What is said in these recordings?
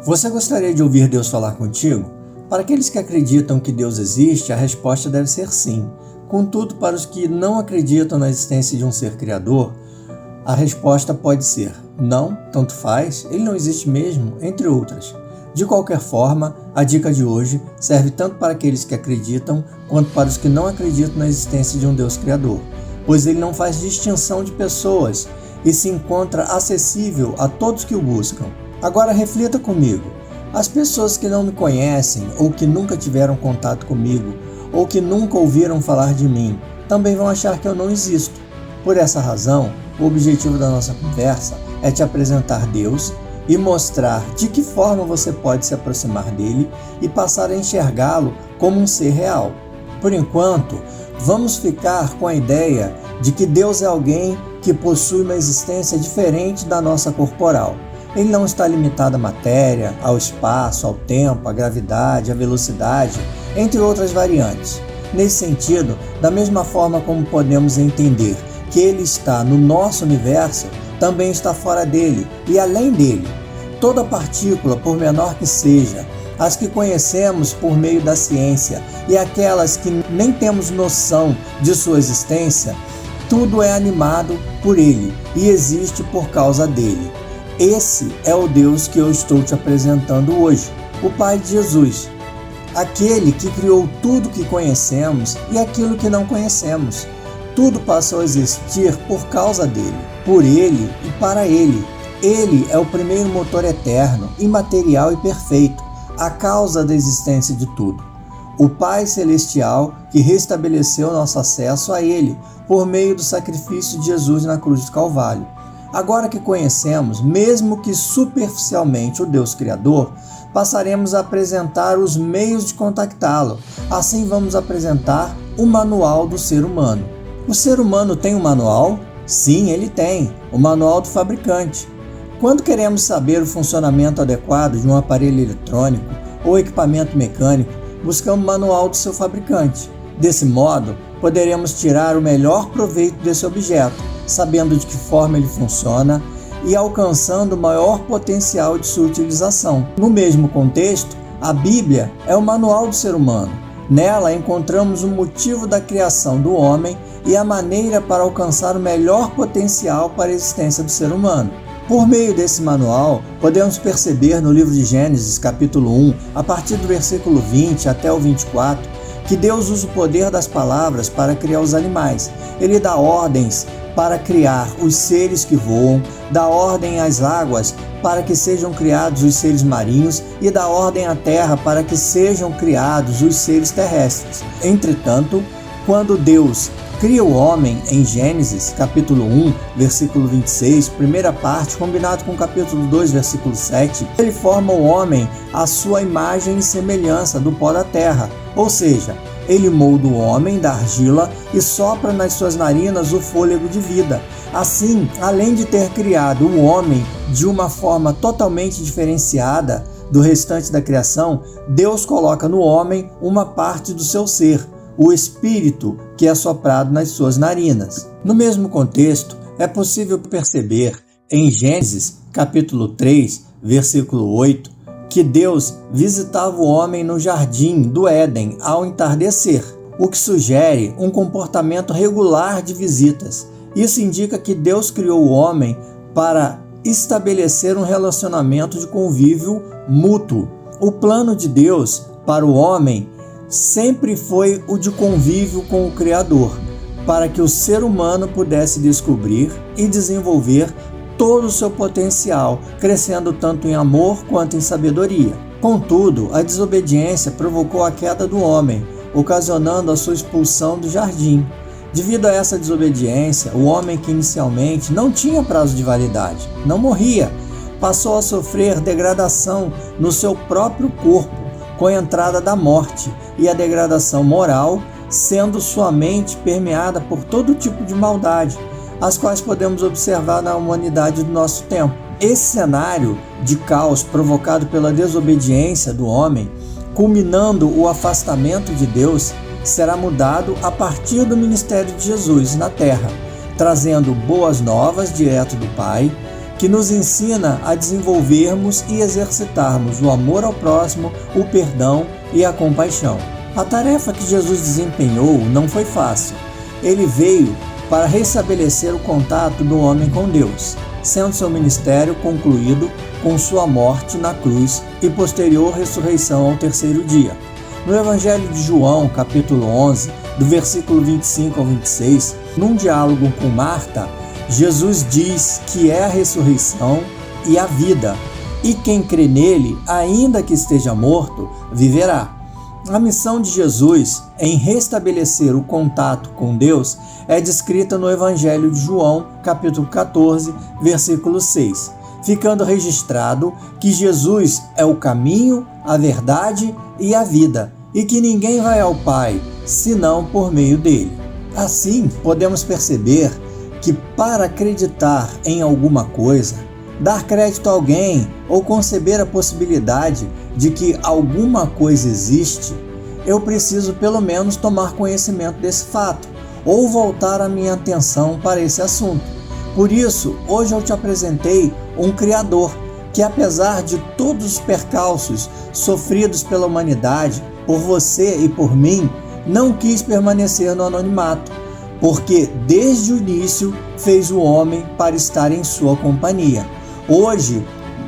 Você gostaria de ouvir Deus falar contigo? Para aqueles que acreditam que Deus existe, a resposta deve ser sim. Contudo, para os que não acreditam na existência de um ser criador, a resposta pode ser não, tanto faz, ele não existe mesmo, entre outras. De qualquer forma, a dica de hoje serve tanto para aqueles que acreditam quanto para os que não acreditam na existência de um Deus criador, pois ele não faz distinção de pessoas e se encontra acessível a todos que o buscam. Agora reflita comigo. As pessoas que não me conhecem ou que nunca tiveram contato comigo ou que nunca ouviram falar de mim também vão achar que eu não existo. Por essa razão, o objetivo da nossa conversa é te apresentar Deus e mostrar de que forma você pode se aproximar dele e passar a enxergá-lo como um ser real. Por enquanto, vamos ficar com a ideia de que Deus é alguém que possui uma existência diferente da nossa corporal. Ele não está limitado à matéria, ao espaço, ao tempo, à gravidade, à velocidade, entre outras variantes. Nesse sentido, da mesma forma como podemos entender que ele está no nosso universo, também está fora dele e além dele. Toda partícula, por menor que seja, as que conhecemos por meio da ciência e aquelas que nem temos noção de sua existência, tudo é animado por ele e existe por causa dele. Esse é o Deus que eu estou te apresentando hoje, o Pai de Jesus, aquele que criou tudo que conhecemos e aquilo que não conhecemos. Tudo passou a existir por causa dele, por ele e para ele. Ele é o primeiro motor eterno, imaterial e perfeito, a causa da existência de tudo. O Pai Celestial que restabeleceu nosso acesso a ele por meio do sacrifício de Jesus na cruz do Calvário. Agora que conhecemos, mesmo que superficialmente, o Deus Criador, passaremos a apresentar os meios de contactá-lo. Assim vamos apresentar o manual do ser humano. O ser humano tem um manual? Sim, ele tem, o manual do fabricante. Quando queremos saber o funcionamento adequado de um aparelho eletrônico ou equipamento mecânico, buscamos o manual do seu fabricante. Desse modo, poderemos tirar o melhor proveito desse objeto, sabendo de que forma ele funciona e alcançando o maior potencial de sua utilização. No mesmo contexto, a Bíblia é o manual do ser humano. Nela encontramos o motivo da criação do homem e a maneira para alcançar o melhor potencial para a existência do ser humano. Por meio desse manual, podemos perceber no livro de Gênesis, capítulo 1, a partir do versículo 20 até o 24, que Deus usa o poder das palavras para criar os animais. Ele dá ordens para criar os seres que voam, dá ordem às águas para que sejam criados os seres marinhos e dá ordem à terra para que sejam criados os seres terrestres. Entretanto, quando Deus cria o homem em Gênesis, capítulo 1, versículo 26, primeira parte, combinado com capítulo 2, versículo 7, ele forma o homem à sua imagem e semelhança do pó da terra, ou seja, ele molda o homem da argila e sopra nas suas narinas o fôlego de vida. Assim, além de ter criado o homem de uma forma totalmente diferenciada do restante da criação, Deus coloca no homem uma parte do seu ser, o espírito que é soprado nas suas narinas. No mesmo contexto, é possível perceber em Gênesis, capítulo 3, versículo 8, que Deus visitava o homem no jardim do Éden ao entardecer, o que sugere um comportamento regular de visitas. Isso indica que Deus criou o homem para estabelecer um relacionamento de convívio mútuo. O plano de Deus para o homem sempre foi o de convívio com o Criador, para que o ser humano pudesse descobrir e desenvolver todo o seu potencial, crescendo tanto em amor quanto em sabedoria. Contudo, a desobediência provocou a queda do homem, ocasionando a sua expulsão do jardim. Devido a essa desobediência, o homem que inicialmente não tinha prazo de validade, não morria, passou a sofrer degradação no seu próprio corpo, com a entrada da morte e a degradação moral, sendo sua mente permeada por todo tipo de maldade, as quais podemos observar na humanidade do nosso tempo. Esse cenário de caos provocado pela desobediência do homem, culminando o afastamento de Deus, será mudado a partir do ministério de Jesus na terra, trazendo boas novas direto do Pai, que nos ensina a desenvolvermos e exercitarmos o amor ao próximo, o perdão e a compaixão. A tarefa que Jesus desempenhou não foi fácil. Ele veio para restabelecer o contato do homem com Deus, sendo seu ministério concluído com sua morte na cruz e posterior ressurreição ao terceiro dia. No Evangelho de João, capítulo 11, do versículo 25 ao 26, num diálogo com Marta, Jesus diz que é a ressurreição e a vida, e quem crê nele, ainda que esteja morto, viverá. A missão de Jesus em restabelecer o contato com Deus é descrita no Evangelho de João, capítulo 14, versículo 6, ficando registrado que Jesus é o caminho, a verdade e a vida, e que ninguém vai ao Pai senão por meio dele. Assim, podemos perceber que para acreditar em alguma coisa, dar crédito a alguém ou conceber a possibilidade de que alguma coisa existe, eu preciso pelo menos tomar conhecimento desse fato ou voltar a minha atenção para esse assunto. Por isso, hoje eu te apresentei um Criador que, apesar de todos os percalços sofridos pela humanidade, por você e por mim, não quis permanecer no anonimato, porque desde o início fez o homem para estar em sua companhia. Hoje,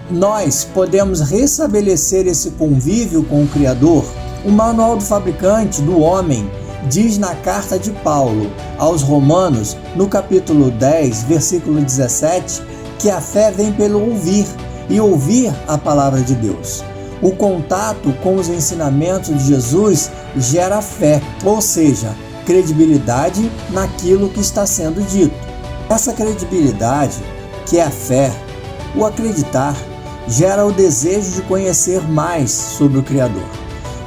nós podemos restabelecer esse convívio com o Criador. O Manual do Fabricante do Homem diz na carta de Paulo aos Romanos, no capítulo 10, versículo 17, que a fé vem pelo ouvir, e ouvir a palavra de Deus. O contato com os ensinamentos de Jesus gera fé, ou seja, credibilidade naquilo que está sendo dito. Essa credibilidade, que é a fé, o acreditar, gera o desejo de conhecer mais sobre o Criador.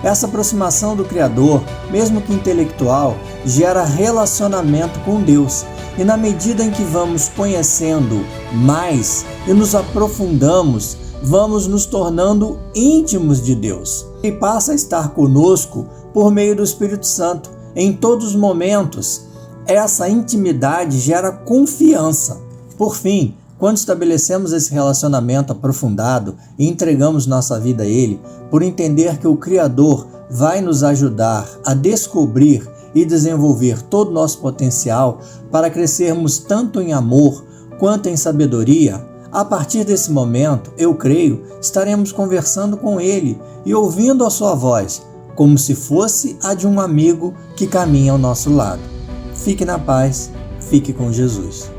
Essa aproximação do Criador, mesmo que intelectual, gera relacionamento com Deus. E na medida em que vamos conhecendo mais e nos aprofundamos, vamos nos tornando íntimos de Deus. Ele passa a estar conosco por meio do Espírito Santo em todos os momentos. Essa intimidade gera confiança. Por fim, quando estabelecemos esse relacionamento aprofundado e entregamos nossa vida a Ele, por entender que o Criador vai nos ajudar a descobrir e desenvolver todo o nosso potencial para crescermos tanto em amor quanto em sabedoria, a partir desse momento, eu creio, estaremos conversando com Ele e ouvindo a sua voz, como se fosse a de um amigo que caminha ao nosso lado. Fique na paz, fique com Jesus.